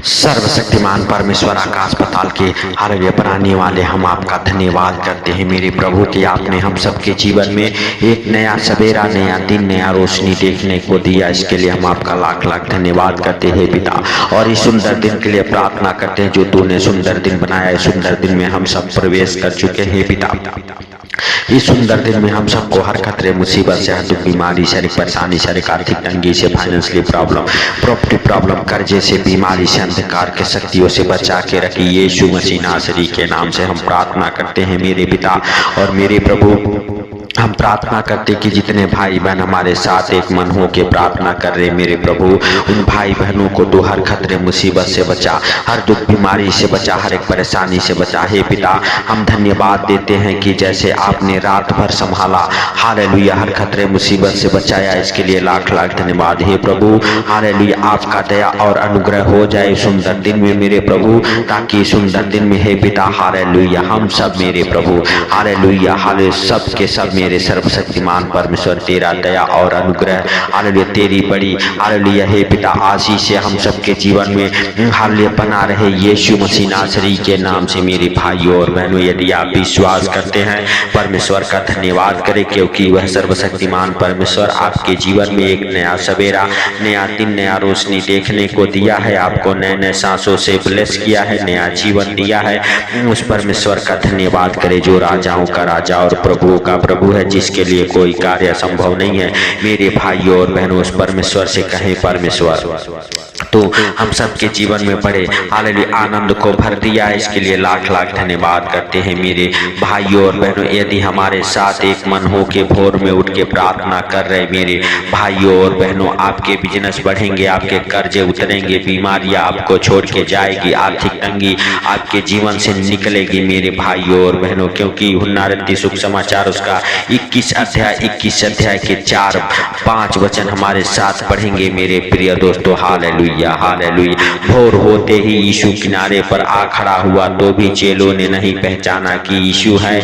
सर्वशक्तिमान परमेश्वर आकाश पाताल के हालेलुया बनाने वाले, हम आपका धन्यवाद करते हैं मेरे प्रभु कि आपने हम सबके जीवन में एक नया सवेरा, नया दिन, नया रोशनी देखने को दिया। इसके लिए हम आपका लाख लाख धन्यवाद करते हैं पिता। और इस सुंदर दिन के लिए प्रार्थना करते हैं जो तूने सुंदर दिन बनाया। इस सुंदर दिन में हम सब प्रवेश कर चुके हैं पिता। इस सुंदर दिन में हम सबको हर खतरे, मुसीबत से, हर दुख, बीमारी, शारीरिक परेशानी, शारीरिक आर्थिक तंगी से, फाइनेंशियली प्रॉब्लम, प्रॉपर्टी प्रॉब्लम, कर्जे से, बीमारी से, अंधकार के शक्तियों से बचा के रखी। यीशु मसीह नासरी के नाम से हम प्रार्थना करते हैं मेरे पिता और मेरे प्रभु। हम प्रार्थना करते कि जितने भाई बहन हमारे साथ एक मन हो के प्रार्थना कर रहे मेरे प्रभु, उन भाई बहनों को तो हर खतरे मुसीबत से बचा, हर दुख बीमारी से बचा, हर एक परेशानी से बचा। हे पिता, हम धन्यवाद देते हैं कि जैसे आपने रात भर संभाला, हालेलुया, हर खतरे मुसीबत से बचाया। इसके लिए लाख लाख धन्यवाद। हे प्रभु, हालेलुया, आपका दया और अनुग्रह हो जाए सुंदर दिन में मेरे प्रभु, ताकि सुंदर दिन में हे पिता, हालेलुया, हम सब मेरे प्रभु, हालेलुया, हाले सब के सब मेरे सर्वशक्तिमान परमेश्वर, तेरा दया और अनुग्रह, हालेलुया, तेरी बड़ी, हालेलुया, हे पिता, आशीष से हम सबके जीवन में हालेलुया बना रहे। यीशु मसीह नासरी के नाम से मेरे भाइयों और बहनों, यदि आप विश्वास करते हैं, परमेश्वर का धन्यवाद करें, क्योंकि वह सर्वशक्तिमान परमेश्वर आपके जीवन में एक नया सवेरा, नया दिन, नया रोशनी देखने को दिया है। आपको नए नए सांसों से ब्लेस किया है, नया जीवन दिया है। उस परमेश्वर का धन्यवाद करें जो राजाओं का राजा और प्रभुओं का प्रभु है, जिसके लिए कोई कार्य संभव नहीं है। मेरे भाइयों और बहनों, उस परमेश्वर से कहें, परमेश्वर तो हम सबके जीवन में बड़े हालेलुया आनंद को भर दिया है। इसके लिए लाख लाख धन्यवाद करते हैं मेरे भाइयों और बहनों। यदि हमारे साथ एक मन हो के भोर में उठ के प्रार्थना कर रहे मेरे भाइयों और बहनों, आपके बिजनेस बढ़ेंगे, आपके कर्जे उतरेंगे, बीमारियां आपको छोड़ के जाएगी, आर्थिक तंगी आपके जीवन से निकलेगी मेरे भाइयों और बहनों, क्योंकि यूहन्ना रत्ती शुभ समाचार उसका 21 अध्याय के 4-5 वचन हमारे साथ पढ़ेंगे मेरे प्रिय दोस्तों। Hallelujah, hallelujah. भोर होते ही यीशु किनारे पर आ खड़ा हुआ, तो भी चेलों ने नहीं पहचाना कि यीशु है।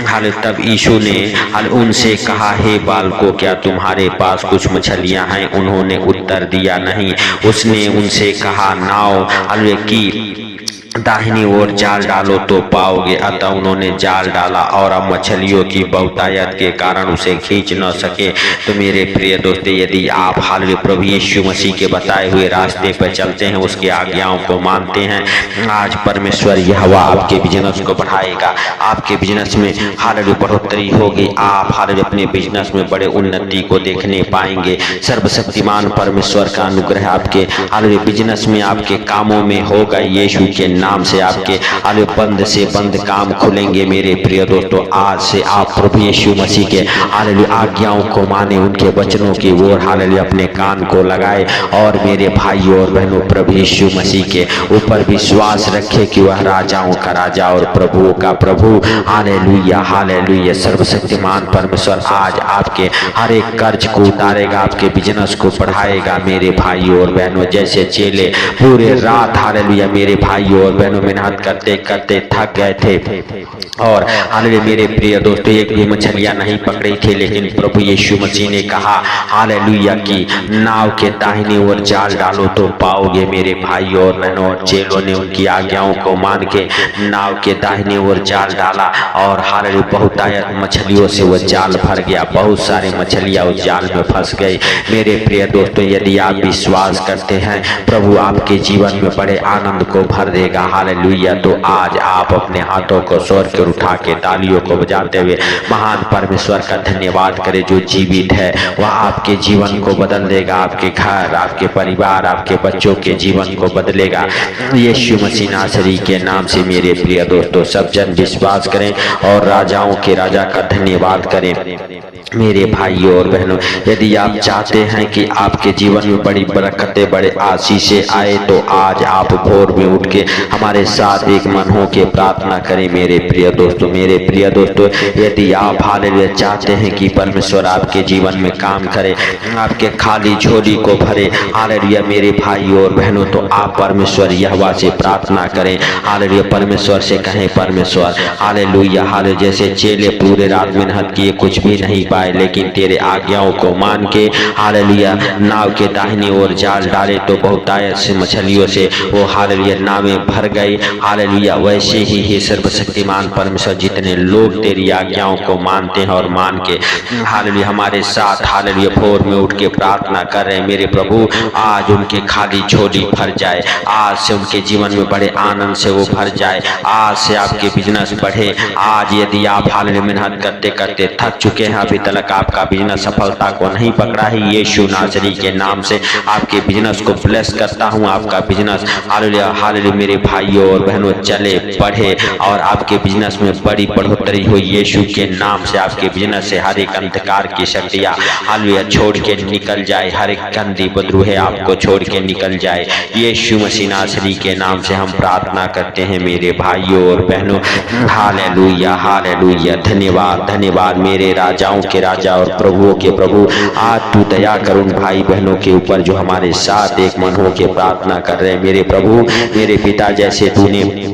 हाल तब यीशु ने उनसे कहा, हे बालकों, क्या तुम्हारे पास कुछ मछलियां हैं? उन्होंने उत्तर दिया, नहीं। उसने उनसे कहा, नाव की दाहिनी ओर जाल डालो तो पाओगे। अतः उन्होंने जाल डाला और अब मछलियों की बहुतायत के कारण उसे खींच न सके। तो मेरे प्रिय दोस्तों, यदि आप हालेलुया प्रभु यीशु मसीह के बताए हुए रास्ते पर चलते हैं, उसकी आज्ञाओं को मानते हैं, आज परमेश्वर यहोवा आपके बिजनेस को बढ़ाएगा, आपके बिजनेस में हालेलुया बढ़ोतरी होगी। आप हालेलुया अपने बिजनेस में बड़े उन्नति को देखने पाएंगे। सर्वशक्तिमान परमेश्वर का अनुग्रह आपके हालेलुया बिजनेस में, आपके कामों में होगा। यीशु के नाम से आपके हालेलुया बंद से बंद काम खुलेंगे मेरे प्रिय दोस्तों। आज से आप प्रभु यीशु मसीह के हालेलुया आज्ञाओं को माने, उनके वचनों की ओर हालेलुया अपने कान को लगाए, और मेरे भाइयों और बहनों, प्रभु यीशु मसीह के ऊपर विश्वास रखे कि वह राजाओं का राजा और प्रभुओं का प्रभु, हालेलुया, हालेलुया। सर्वशक्तिमान परमेश्वर आज आपके हर एक कर्ज को उतारेगा, आपके बिजनेस को बढ़ाएगा मेरे भाइयों और बहनों। जैसे चेले पूरे रात हालेलुया मेरे भाइयों और बहनों मेहनत करते करते थक गए थे, और हालेलुया मेरे प्रिय दोस्तों, एक भी मछलियां नहीं पकड़ी थी, लेकिन प्रभु यीशु मसीह ने कहा हालेलुया कि नाव के दाहिनी ओर जाल डालो तो पाओगे मेरे भाइयों और बहनों। चेलों ने उनकी आज्ञाओं को मान के नाव के दाहिनी ओर जाल डाला, और हालेलुया बहुतायत मछलियों से वो जाल भर गया। बहुत सारी मछलियां उस जाल में फंस गई मेरे प्रिय दोस्तों। यदि आप विश्वास करते हैं, प्रभु आपके जीवन में बड़े आनंद को भर देगा। हालेलुया। तो आज आप अपने हाथों को स्वर के उठा के तालियों को बजाते हुए महान परमेश्वर का धन्यवाद करें जो जीवित है। वह आपके जीवन को बदल देगा, आपके घर, आपके परिवार, आपके बच्चों के जीवन को बदलेगा यीशु मसीह नासरी के नाम से। मेरे प्रिय दोस्तों, सब जन विश्वास करें और राजाओं के राजा का धन्यवाद करें मेरे भाइयों और बहनों। यदि आप चाहते हैं कि आपके जीवन में बड़ी बरकतें, बड़े आशीषें आए, तो आज आप भोर में उठ के हमारे साथ एक मन हो के प्रार्थना करें मेरे प्रिय दोस्तों। मेरे प्रिय दोस्तों, यदि आप हालेलुया चाहते हैं कि परमेश्वर आपके जीवन में काम करे, आपके खाली झोली को भरे, हालेलुया मेरे भाई और बहनों, तो आप परमेश्वर यहोवा से प्रार्थना करें। हालेलुया परमेश्वर से कहें, परमेश्वर हालेलुया हालेलुया, जैसे चेले पूरे रात मेहनत किए कुछ भी नहीं पाए, लेकिन तेरे आज्ञाओं को मान के हालेलुया नाव के दाहिनी ओर जाल डाले तो बहुतायत से मछलियों से वो हालेलुया नावें भर गई। हालेलुया वैसे ही हे सर्वशक्तिमान परमेश्वर, जितने लोग तेरी आज्ञाओं को मानते हैं और मान के हालेलुया हमारे साथ हालेलुया भोर में उठ के प्रार्थना कर रहे हैं, मेरे प्रभु आज उनके खाली झोली भर जाए, आज से उनके जीवन में बड़े आनंद से वो भर जाए, आज से आपके बिजनेस बढ़े। आज यदि आप हालेलुया मेहनत करते करते थक चुके हैं, अभी तक आपका बिजनेस सफलता को नहीं पकड़ा है, यीशु नासरी के नाम से आपके बिजनेस को ब्लेस करता हूं। आपका बिजनेस हालेलुया हालेलुया मेरे भाइयों और बहनों चले बढ़े और आपके बिजनेस में बड़ी बढ़ोतरी हुई यीशु के नाम से। आपके बिजनेस से हर एक अंधकार की शक्तियां हालेलुया छोड़ के निकल जाए, हर एक गंदी बदरूह आपको छोड़ के निकल जाए, यीशु मसीह नासरी के नाम से हम प्रार्थना करते हैं मेरे भाइयों और बहनों। हालेलुया हालेलुया, धन्यवाद धन्यवाद मेरे राजाओं के राजा और प्रभुओं के प्रभु। आज तू दया कर उन भाई बहनों के ऊपर जो हमारे साथ एक मन हो के प्रार्थना कर रहे हैं मेरे प्रभु मेरे पिता। जैसे तूने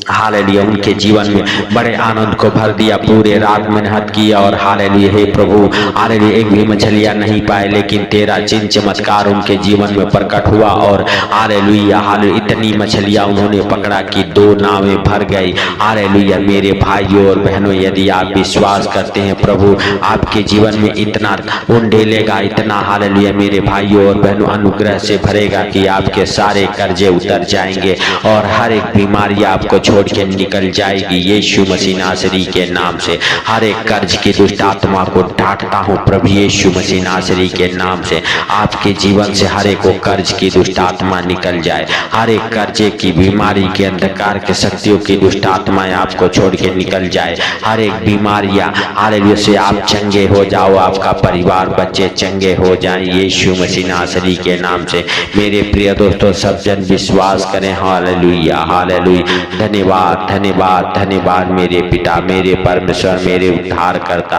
हालेलुया उनके जीवन में बड़े आनंद को भर दिया, पूरे रात मेहनत किया और हालेलुया हे प्रभु हालेलुया एक भी मछलियां नहीं पाए, लेकिन तेरा चिन्ह चमत्कार उनके जीवन में प्रकट हुआ और हालेलुया हालेलुया इतनी मछलियां उन्होंने पकड़ा कि 2 नावें भर गई। हालेलुया मेरे भाइयों और बहनों, यदि आप विश्वास करते हैं प्रभु आपके जीवन में इतना उंडेलेगा, इतना हालेलुया मेरे भाइयों और बहनों अनुग्रह से भरेगा कि आपके सारे कर्जे उतर जाएंगे और हर एक बीमारी आपको छोड़ के निकल जाएगी यीशु मसीह नासरी के नाम से। हर एक कर्ज की दुष्ट आत्मा को डांटता हूँ प्रभु यीशु मसीह नासरी के नाम से। आपके जीवन से हर एक कर्ज की दुष्ट आत्मा निकल जाए, हर एक कर्जे की बीमारी के अंधकार के शक्तियों की दुष्ट आत्माएं आपको छोड़ के निकल जाए, हर एक बीमारियां हालेलुया से आप चंगे हो जाओ, आपका परिवार बच्चे चंगे हो जाएं यीशु मसीह नासरी के नाम से। मेरे प्रिय दोस्तों सब जन विश्वास करें। हालेलुया हालेलुया, धन्यवाद धन्यवाद धन्यवाद मेरे पिता मेरे परमेश्वर मेरे उद्धार करता।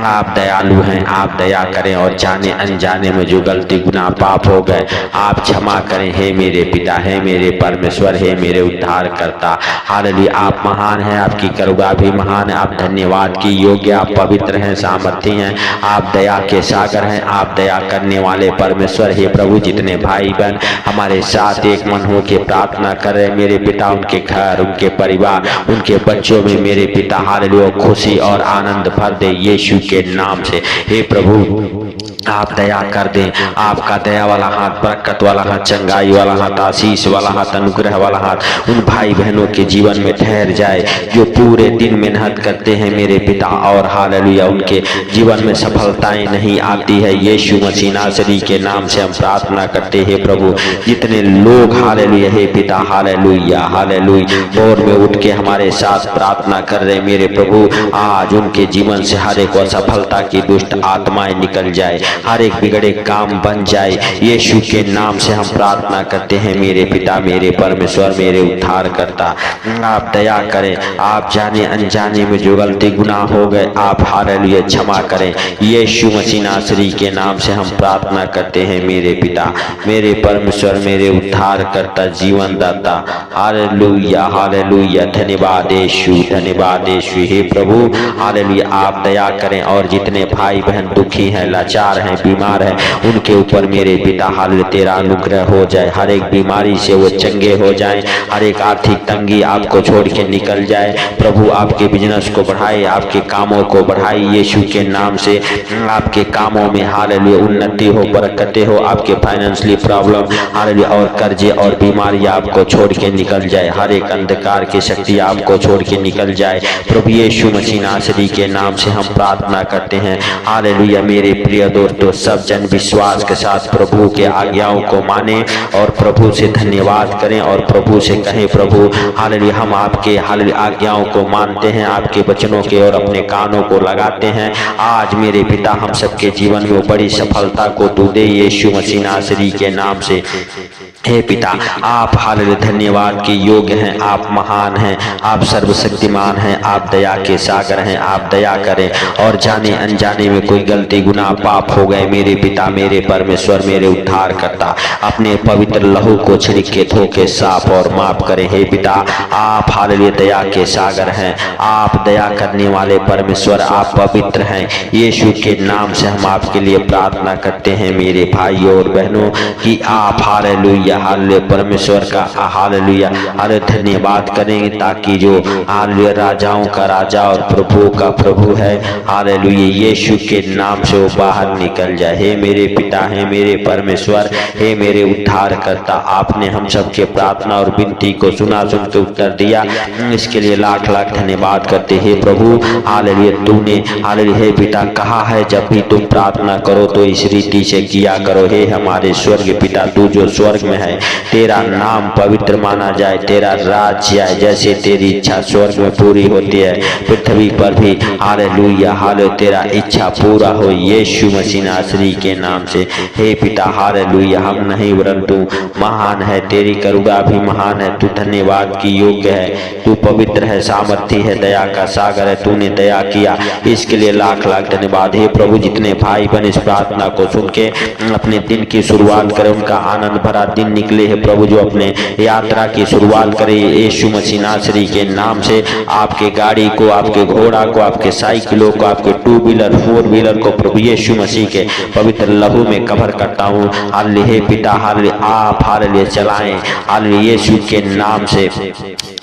आप दयालु हैं, आप दया करें और जाने अनजाने में जो गलती गुनाह पाप हो गए आप क्षमा करें हे मेरे पिता, हे मेरे परमेश्वर, हे मेरे उद्धार करता। हालेलुया आप महान हैं, आपकी करुणा भी महान है, आप धन्यवाद की योग्य, आप पवित्र हैं, सामर्थी हैं, आप दया के सागर हैं, आप दया करने वाले परमेश्वर। हे प्रभु जितने भाई बहन हमारे साथ एक मन हो के प्रार्थना कर रहे मेरे पिता, उनके घर उनके परिवार उनके बच्चों में मेरे पिता हालेलुया खुशी और आनंद भर दे यीशु के नाम से। हे प्रभु आप दया कर दें, आपका दया वाला हाथ, बरकत वाला हाथ, चंगाई वाला हाथ, आशीष वाला हाथ, अनुग्रह वाला हाथ उन भाई बहनों के जीवन में ठहर जाए जो पूरे दिन मेहनत करते हैं मेरे पिता और हालेलुया उनके जीवन में सफलताएं नहीं आती है यीशु मसीह नासरी के नाम से हम प्रार्थना करते हैं प्रभु। जितने लोग हालेलुया हे पिता हालेलुया हालेलुया भोर में उठ के हमारे साथ प्रार्थना कर रहे मेरे प्रभु, आज उनके जीवन से हर एक असफलता की दुष्ट आत्माएं निकल जाए, हर एक बिगड़े काम बन जाए यीशु के नाम से हम प्रार्थना करते हैं मेरे पिता मेरे परमेश्वर मेरे उद्धार करता। आप दया करें, आप जाने अनजाने में जो गलती गुनाह हो गए आप हालेलुया क्षमा करें यीशु मसीह नासरी के नाम से हम प्रार्थना करते हैं मेरे पिता मेरे परमेश्वर मेरे उद्धार करता जीवन दाता। हालेलुया हालेलुया, धन्यवाद यीशु धन्यवाद यीशु। हे प्रभु हालेलुया आप दया करें और जितने भाई बहन दुखी हैं लाचार हैं बीमार हैं उनके ऊपर मेरे पिता हालेलुया तेरा अनुग्रह हो जाए, हर एक बीमारी से वो चंगे हो जाएं, हर एक आर्थिक तंगी आपको छोड़ के निकल जाए प्रभु। आपके बिजनेस को बढ़ाए, आपके कामों को बढ़ाए यीशु के नाम से, आपके कामों में हालेलुया उन्नति हो, बरकतें हो, आपके फाइनेंशियली प्रॉब्लम हालेलुया और कर्जे और बीमारी आपको छोड़ के निकल जाए, हर एक अंधकार की शक्ति आपको छोड़ के निकल जाए प्रभु यीशु मसीह नासरी के नाम से हम प्रार्थना करते हैं। हालेलुया मेरे प्रिय दोस्तों सब जन विश्वास के साथ प्रभु के आज्ञाओं को माने और प्रभु से धन्यवाद करें और प्रभु से कहें प्रभु हालेलुया हम आपके हालेलुया आज्ञाओं को मानते हैं, आपके वचनों के और अपने कानों को लगाते हैं। आज मेरे पिता हम सबके जीवन में बड़ी सफलता को तू दे यीशु मसीह नासरी के नाम से। हे पिता, आप हालेलुया धन्यवाद के योग्य हैं, आप महान हैं, आप सर्वशक्तिमान हैं, आप दया के सागर हैं। आप दया करें और जाने अनजाने में कोई गलती गुनाह पाप हो गए मेरे पिता, मेरे परमेश्वर, मेरे उद्धार करता, अपने पवित्र लहू को छिड़क के धो के साफ और माफ करें। हे पिता, आप हालेलुया दया के सागर हैं, आप दया करने वाले परमेश्वर, आप पवित्र हैं। यीशु के नाम से हम आपके लिए प्रार्थना करते हैं मेरे भाइयों और बहनों कि आप हालेलुया हालेलुया परमेश्वर का हालेलुया हालेलुया धन्यवाद करेंगे, ताकि जो हालेलुया राजाओं का राजा और प्रभु का प्रभु है हालेलुया यीशु के नाम से वो बाहर निकल जाए। हे मेरे पिता, हे मेरे परमेश्वर, हे मेरे उद्धार करता, आपने हम सबके प्रार्थना और विनती को सुना, सुन के उत्तर दिया, इसके लिए लाख लाख धन्यवाद करते। हे प्रभु हालेलुया तूने हालेलुया हे पिता कहा है जब भी तुम प्रार्थना करो तो इस रीति से किया करो। हे हमारे स्वर्ग पिता, तू जो स्वर्ग में है, तेरा नाम पवित्र माना जाए, तेरा राज्य आए, जैसे तेरी इच्छा स्वर्ग में पूरी होती है पृथ्वी पर भी हालेलुया हालेलुया तेरा इच्छा पूरा हो यीशु मसीह नासरी के नाम से। हे पिता हालेलुया हम नहीं वरन तू महान है, तेरी करुणा भी महान है, तू धन्यवाद की योग्य है, तू पवित्र है, सामर्थी है, दया का सागर है, तूने दया किया, इसके लिए लाख लाख धन्यवाद। हे प्रभु जितने भाई बहन इस प्रार्थना को सुन के अपने दिन की शुरुआत करें, उनका आनंद भरा दिन निकले है प्रभु, जो अपने यात्रा की शुरुआत करे यीशु मसीह नासरी के नाम से। आपके गाड़ी को, आपके घोड़ा को, आपके साइकिलों को, आपके 2 व्हीलर 4 व्हीलर को प्रभु यीशु मसीह के पवित्र लहू में कवर करता हूँ। हालेलुया हे पिता हालेलुया आप हालेलुया चलाएं हालेलुया यीशु के नाम से।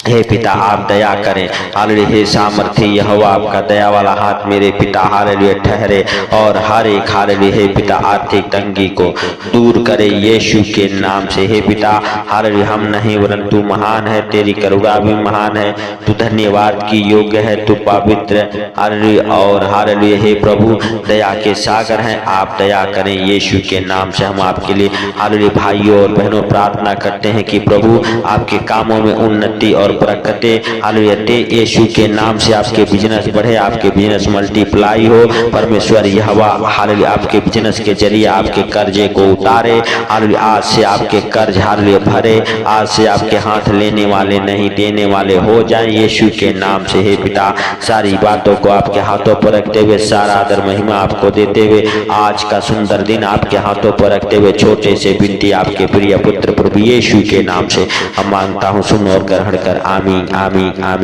हे पिता आप दया करें हालेलुया हे सामर्थी यहोवा आपका दया वाला हाथ मेरे पिता हालेलुया ठहरे और हर एक हालेलुया हे पिता आर्थिक तंगी को दूर करे यीशु के नाम से। हे पिता हालेलुया हम नहीं वरन तू महान है, तेरी करुणा भी महान है, तू धन्यवाद की योग्य है, तू पवित्र हालेलुया और हालेलुया हे प्रभु दया के सागर हैं। आप दया करें यीशु के नाम से। हम आपके लिए हालेलुया भाइयों और बहनों प्रार्थना करते हैं कि प्रभु आपके कामों में उन्नति और बरकतें हालेलुया दे यीशु के नाम से। आपके बिजनेस बढ़े, आपके बिजनेस मल्टीप्लाई हो परमेश्वर यहोवा हालेलुया आपके बिजनेस के जरिए आपके कर्जे को उतारे हालेलुया। आज से आपके कर्ज हालेलुया भरे, आज से आपके हाथ लेने वाले नहीं देने वाले हो जाएं यीशु के नाम से। हे पिता सारी बातों को आपके हाथों पर रखते हुए, सारा आदर महिमा आपको देते हुए, आज का सुंदर दिन आपके हाथों पर रखते हुए, छोटे से विनती आपके प्रिय पुत्र प्रभु यीशु के नाम से हम मांगता हूँ, सुन और ग्रहण कर। आमीन आमीन आमीन।